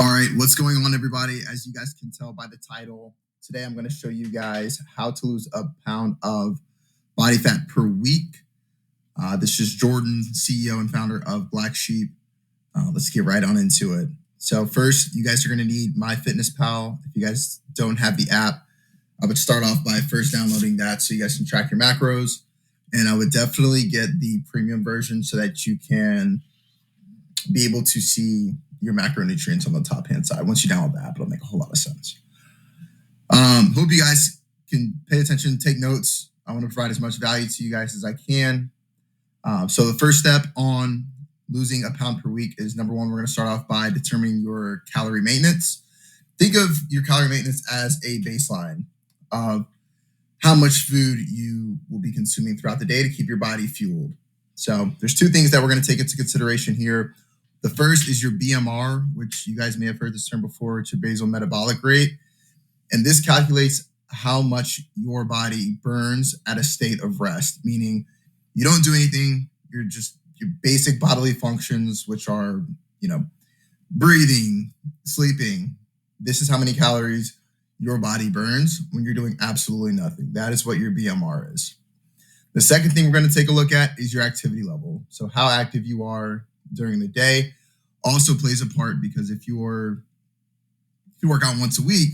All right, what's going on, everybody? As you guys can tell by the title, today I'm going to show you guys how to lose a pound of body fat per week. This is Jordan, CEO and founder of Black Sheep. Let's get right on into it. So first, you guys are going to need MyFitnessPal. If you guys don't have the app, I would start off by first downloading that so you guys can track your macros. And I would definitely get the premium version so that you can be able to see your macronutrients on the top hand side. Once you download the app, it'll make a whole lot of sense. Hope you guys can pay attention, take notes. I want to provide as much value to you guys as I can. So the first step on losing a pound per week is, number one, we're going to start off by determining your calorie maintenance. Think of your calorie maintenance as a baseline of how much food you will be consuming throughout the day to keep your body fueled. So there's two things that we're going to take into consideration here. The first is your BMR, which you guys may have heard this term before. It's your basal metabolic rate. And this calculates how much your body burns at a state of rest, meaning you don't do anything. You're just your basic bodily functions, which are, breathing, sleeping. This is how many calories your body burns when you're doing absolutely nothing. That is what your BMR is. The second thing we're going to take a look at is your activity level. So how active you are during the day also plays a part, because if you work out once a week,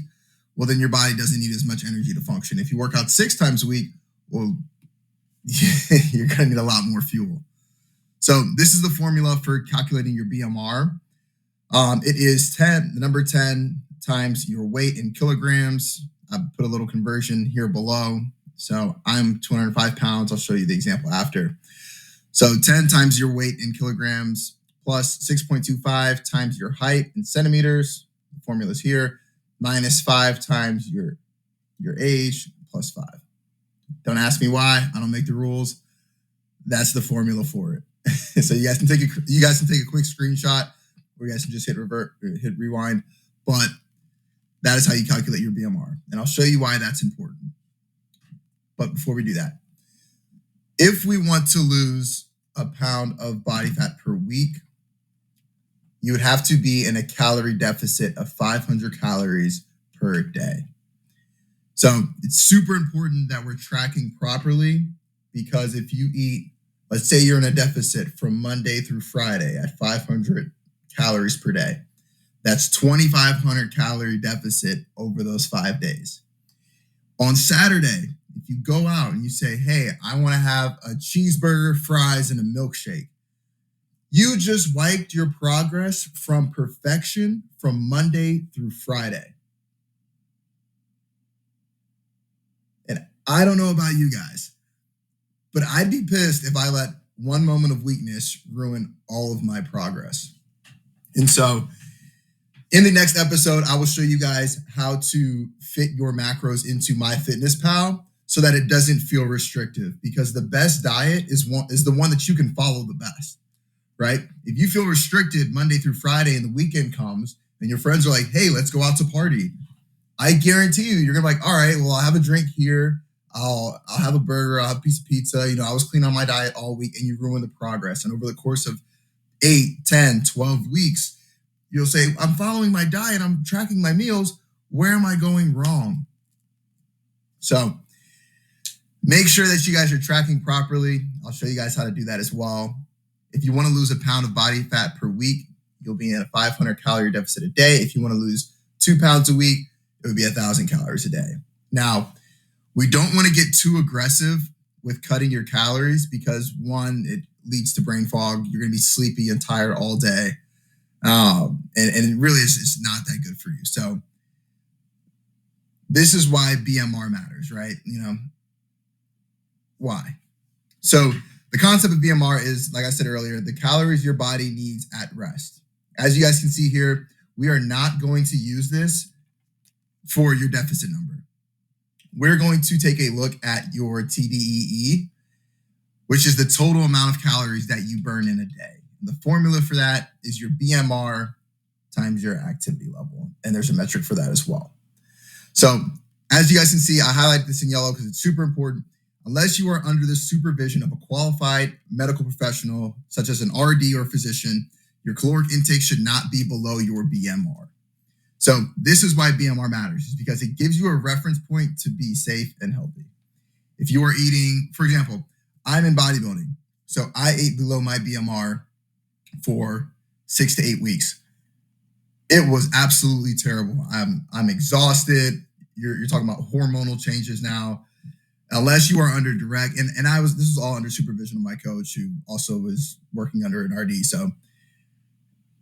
well, then your body doesn't need as much energy to function. If you work out 6 times a week, well, you're going to need a lot more fuel. So this is the formula for calculating your BMR. It is the number 10 times your weight in kilograms. I put a little conversion here below. So I'm 205 pounds. I'll show you the example after. So 10 times your weight in kilograms plus 6.25 times your height in centimeters. The formula is here. Minus 5 times your age plus 5. Don't ask me why. I don't make the rules. That's the formula for it. So you guys can take a quick screenshot, or you guys can just hit rewind. But that is how you calculate your BMR. And I'll show you why that's important. But before we do that, if we want to lose a pound of body fat per week, you would have to be in a calorie deficit of 500 calories per day. So it's super important that we're tracking properly, because if you eat, let's say you're in a deficit from Monday through Friday at 500 calories per day, that's 2,500 calorie deficit over those 5 days. On Saturday, if you go out and you say, hey, I want to have a cheeseburger, fries, and a milkshake, you just wiped your progress from perfection from Monday through Friday. And I don't know about you guys, but I'd be pissed if I let one moment of weakness ruin all of my progress. And so in the next episode, I will show you guys how to fit your macros into MyFitnessPal so that it doesn't feel restrictive, because the best diet is the one that you can follow the best, right? If you feel restricted Monday through Friday and the weekend comes and your friends are like, hey, let's go out to party, I guarantee you're going to be like, all right, well, I'll have a drink here. I'll have a burger. I'll have a piece of pizza. I was clean on my diet all week, and you ruin the progress. And over the course of 8, 10, 12 weeks, you'll say, I'm following my diet. I'm tracking my meals. Where am I going wrong? So make sure that you guys are tracking properly. I'll show you guys how to do that as well. If you want to lose a pound of body fat per week, you'll be in a 500 calorie deficit a day. If you want to lose 2 pounds a week, it would be 1,000 calories a day. Now, we don't want to get too aggressive with cutting your calories, because one, it leads to brain fog. You're going to be sleepy and tired all day. And it really is it's not that good for you. So this is why BMR matters, right? Why? So the concept of BMR is, like I said earlier, the calories your body needs at rest. As you guys can see here, we are not going to use this for your deficit number. We're going to take a look at your TDEE, which is the total amount of calories that you burn in a day. The formula for that is your BMR times your activity level. And there's a metric for that as well. So as you guys can see, I highlight this in yellow because it's super important. Unless you are under the supervision of a qualified medical professional, such as an RD or physician, your caloric intake should not be below your BMR. So this is why BMR matters, is because it gives you a reference point to be safe and healthy. If you are eating, for example, I'm in bodybuilding, so I ate below my BMR for 6 to 8 weeks. It was absolutely terrible. I'm exhausted. You're talking about hormonal changes now. Unless you are under direct, and this was all under supervision of my coach, who also was working under an RD. So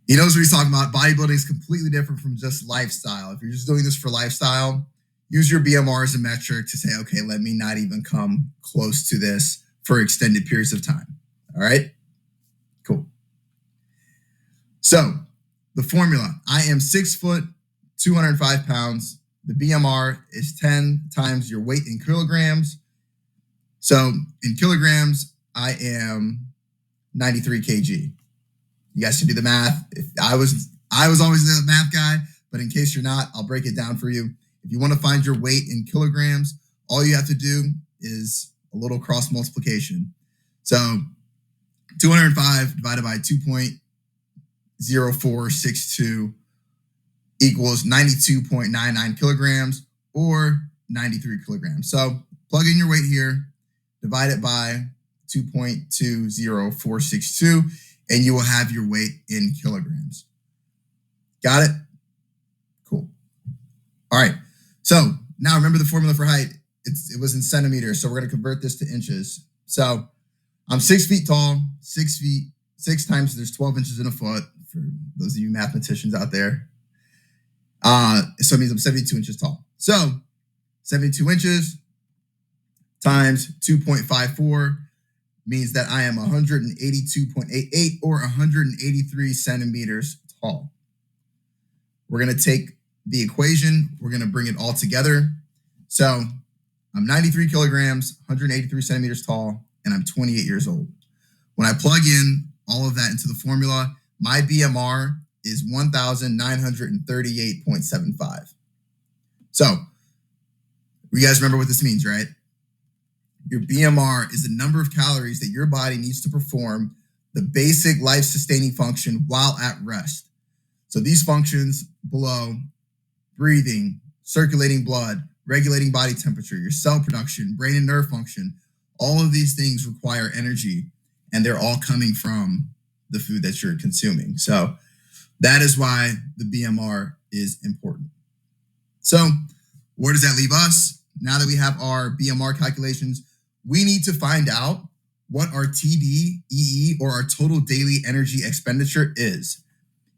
he knows what he's talking about. Bodybuilding is completely different from just lifestyle. If you're just doing this for lifestyle, use your BMR as a metric to say, okay, let me not even come close to this for extended periods of time. All right? Cool. So the formula, I am 6 foot, 205 pounds. The BMR is 10 times your weight in kilograms. So in kilograms, I am 93 kg. You guys can do the math. I was always the math guy, but in case you're not, I'll break it down for you. If you want to find your weight in kilograms, all you have to do is a little cross multiplication. So 205 divided by 2.0462 equals 92.99 kilograms or 93 kilograms. So plug in your weight here, divide it by 2.20462, and you will have your weight in kilograms. Got it? Cool. All right. So now remember the formula for height. It was in centimeters, so we're going to convert this to inches. So I'm 6 feet tall, 6 feet, 6 times there's 12 inches in a foot, for those of you mathematicians out there. So it means I'm 72 inches tall. So 72 inches times 2.54 means that I am 182.88 or 183 centimeters tall. We're going to take the equation, we're going to bring it all together. So I'm 93 kilograms, 183 centimeters tall, and I'm 28 years old. When I plug in all of that into the formula, my BMR is 1,938.75. So you guys remember what this means, right? Your BMR is the number of calories that your body needs to perform the basic life-sustaining function while at rest. So these functions below: breathing, circulating blood, regulating body temperature, your cell production, brain and nerve function, all of these things require energy, and they're all coming from the food that you're consuming. So that is why the BMR is important. So where does that leave us? Now that we have our BMR calculations, we need to find out what our TDEE, or our total daily energy expenditure, is.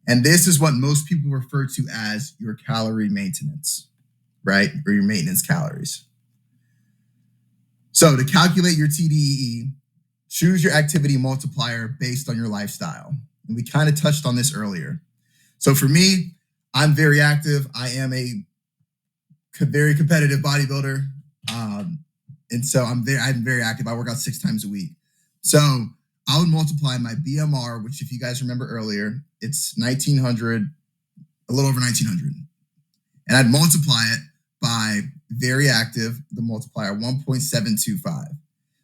And this is what most people refer to as your calorie maintenance, right? Or your maintenance calories. So to calculate your TDEE, choose your activity multiplier based on your lifestyle. And we kind of touched on this earlier. So for me, I'm very active. I am a very competitive bodybuilder. And so I'm very active. I work out 6 times a week. So I would multiply my BMR, which, if you guys remember earlier, it's 1900, a little over 1900. And I'd multiply it by very active, the multiplier 1.725.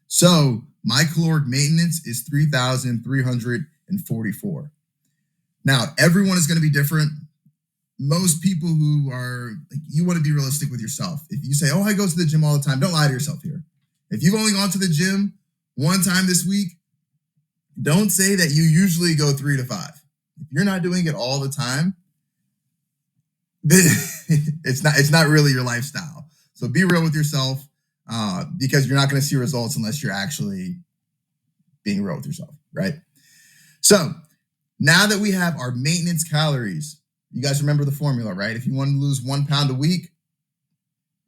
So my caloric maintenance is 3,344. Now, everyone is going to be different. Most people who are, you want to be realistic with yourself. If you say, oh, I go to the gym all the time, don't lie to yourself here. If you've only gone to the gym one time this week, don't say that you usually go 3 to 5. If you're not doing it all the time, it's not really your lifestyle. So be real with yourself, because you're not going to see results unless you're actually being real with yourself, right? So now that we have our maintenance calories, you guys remember the formula, right? If you want to lose 1 pound a week,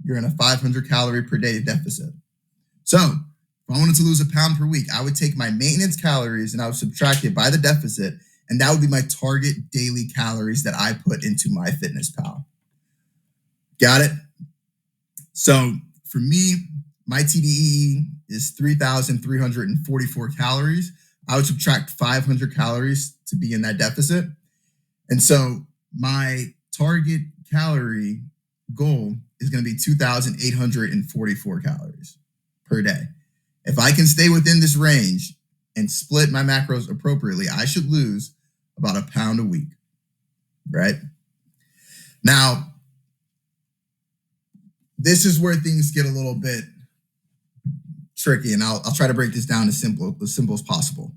you're in a 500 calorie per day deficit. So if I wanted to lose 1 pound per week, I would take my maintenance calories and I would subtract it by the deficit, and that would be my target daily calories that I put into MyFitnessPal. Got it? So for me, my TDEE is 3,344 calories. I would subtract 500 calories to be in that deficit. And so my target calorie goal is going to be 2,844 calories per day. If I can stay within this range and split my macros appropriately, I should lose about 1 pound a week, right? Now, this is where things get a little bit tricky, and I'll try to break this down as simple as possible.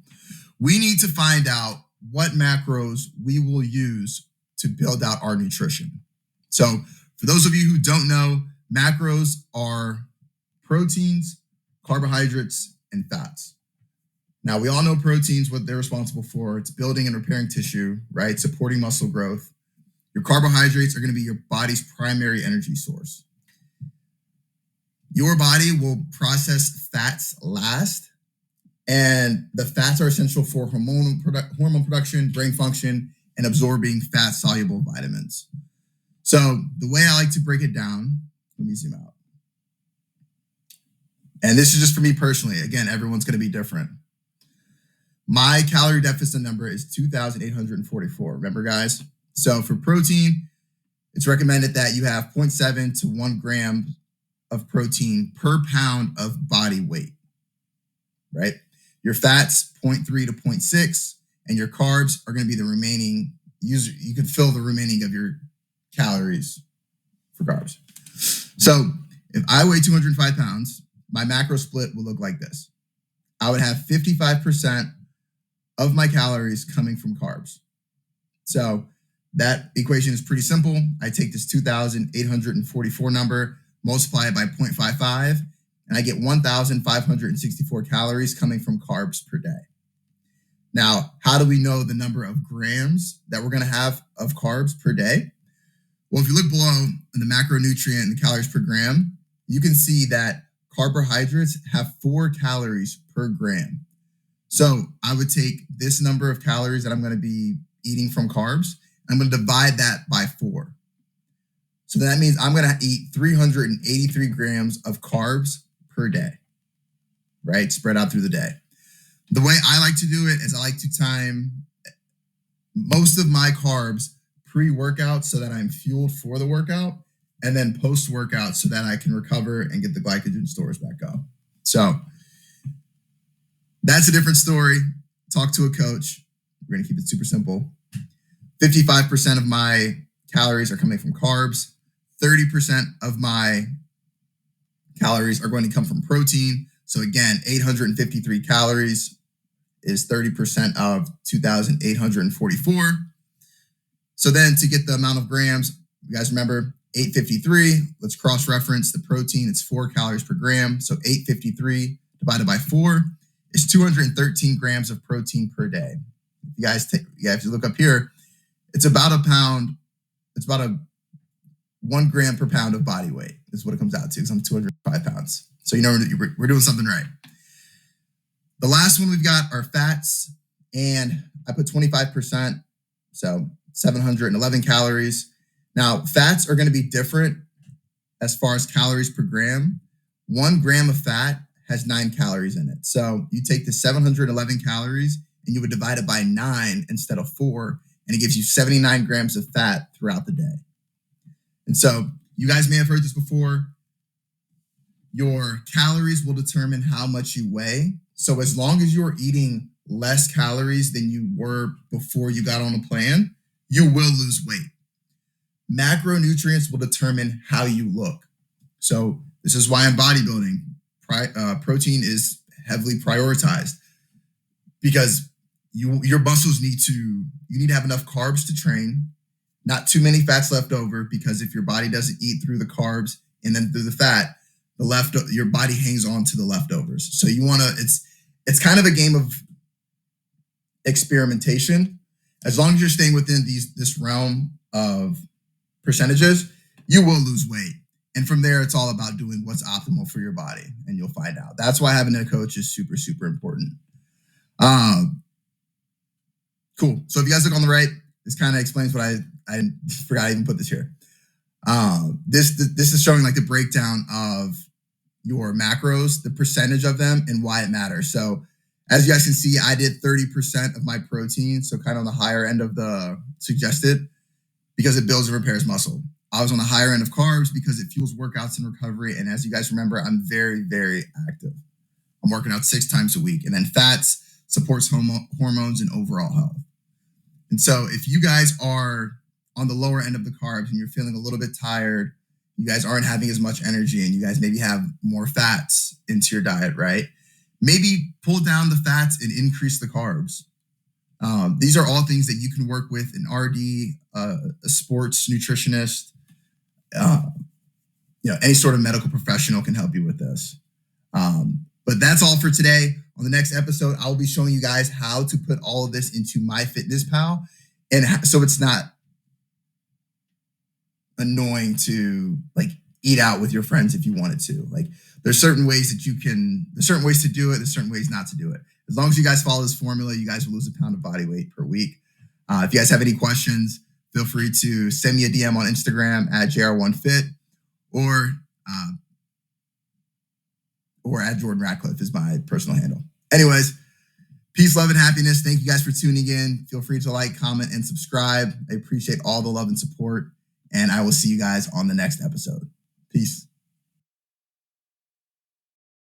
We need to find out what macros we will use to build out our nutrition. So for those of you who don't know, macros are proteins, carbohydrates, and fats. Now, we all know proteins, what they're responsible for. It's building and repairing tissue, right? Supporting muscle growth. Your carbohydrates are going to be your body's primary energy source. Your body will process fats last, and the fats are essential for hormone production, brain function, and absorbing fat-soluble vitamins. So the way I like to break it down, let me zoom out. And this is just for me personally. Again, everyone's going to be different. My calorie deficit number is 2,844. Remember, guys? So for protein, it's recommended that you have 0.7 to 1 gram of protein per pound of body weight, right? Your fats, 0.3 to 0.6, and your carbs are going to be the remaining. You can fill the remaining of your calories for carbs. So if I weigh 205 pounds, my macro split will look like this. I would have 55% of my calories coming from carbs. So that equation is pretty simple. I take this 2,844 number, multiply it by 0.55, and I get 1,564 calories coming from carbs per day. Now, how do we know the number of grams that we're going to have of carbs per day? Well, if you look below in the macronutrient and the calories per gram, you can see that carbohydrates have 4 calories per gram. So I would take this number of calories that I'm going to be eating from carbs, and I'm going to divide that by 4. So that means I'm going to eat 383 grams of carbs per day, right? Spread out through the day. The way I like to do it is I like to time most of my carbs pre-workout so that I'm fueled for the workout, and then post-workout so that I can recover and get the glycogen stores back up. So that's a different story. Talk to a coach. We're going to keep it super simple. 55% of my calories are coming from carbs. 30% of my calories are going to come from protein. So again, 853 calories is 30% of 2,844. So then to get the amount of grams, you guys remember 853, let's cross-reference the protein. It's 4 calories per gram. So 853 divided by 4 is 213 grams of protein per day. If you look up here, it's about a pound. It's about 1 gram per pound of body weight is what it comes out to, because I'm 205 pounds. So you know we're doing something right. The last one we've got are fats, and I put 25%, so 711 calories. Now, fats are going to be different as far as calories per gram. 1 gram of fat has 9 calories in it. So you take the 711 calories and you would divide it by 9 instead of 4, and it gives you 79 grams of fat throughout the day. And so you guys may have heard this before. Your calories will determine how much you weigh. So as long as you're eating less calories than you were before you got on a plan, you will lose weight. Macronutrients will determine how you look. So this is why in bodybuilding, protein is heavily prioritized, because your muscles need to have enough carbs to train, not too many fats left over, because if your body doesn't eat through the carbs and then through the fat, your body hangs on to the leftovers. So you want to, it's kind of a game of experimentation. As long as you're staying within this realm of percentages, you will lose weight. And from there, it's all about doing what's optimal for your body, and you'll find out. That's why having a coach is super, super important. Cool. So if you guys look on the right, this kind of explains what I forgot I even put this here. This is showing like the breakdown of your macros, the percentage of them, and why it matters. So as you guys can see, I did 30% of my protein, so kind of on the higher end of the suggested, because it builds and repairs muscle. I was on the higher end of carbs because it fuels workouts and recovery. And as you guys remember, I'm very, very active. I'm working out 6 times a week. And then fats supports hormones and overall health. And so if you guys are on the lower end of the carbs and you're feeling a little bit tired, you guys aren't having as much energy and you guys maybe have more fats into your diet, right? Maybe pull down the fats and increase the carbs. These are all things that you can work with an RD, a sports nutritionist, any sort of medical professional can help you with this. But that's all for today. On the next episode, I'll be showing you guys how to put all of this into MyFitnessPal, and so it's not annoying to eat out with your friends if you wanted to. There's certain ways to do it. There's certain ways not to do it. As long as you guys follow this formula, you guys will lose a pound of body weight per week. If you guys have any questions, feel free to send me a DM on Instagram at JR1Fit or at Jordan Radcliffe is my personal handle. Anyways, peace, love, and happiness. Thank you guys for tuning in. Feel free to like, comment, and subscribe. I appreciate all the love and support, and I will see you guys on the next episode. Peace.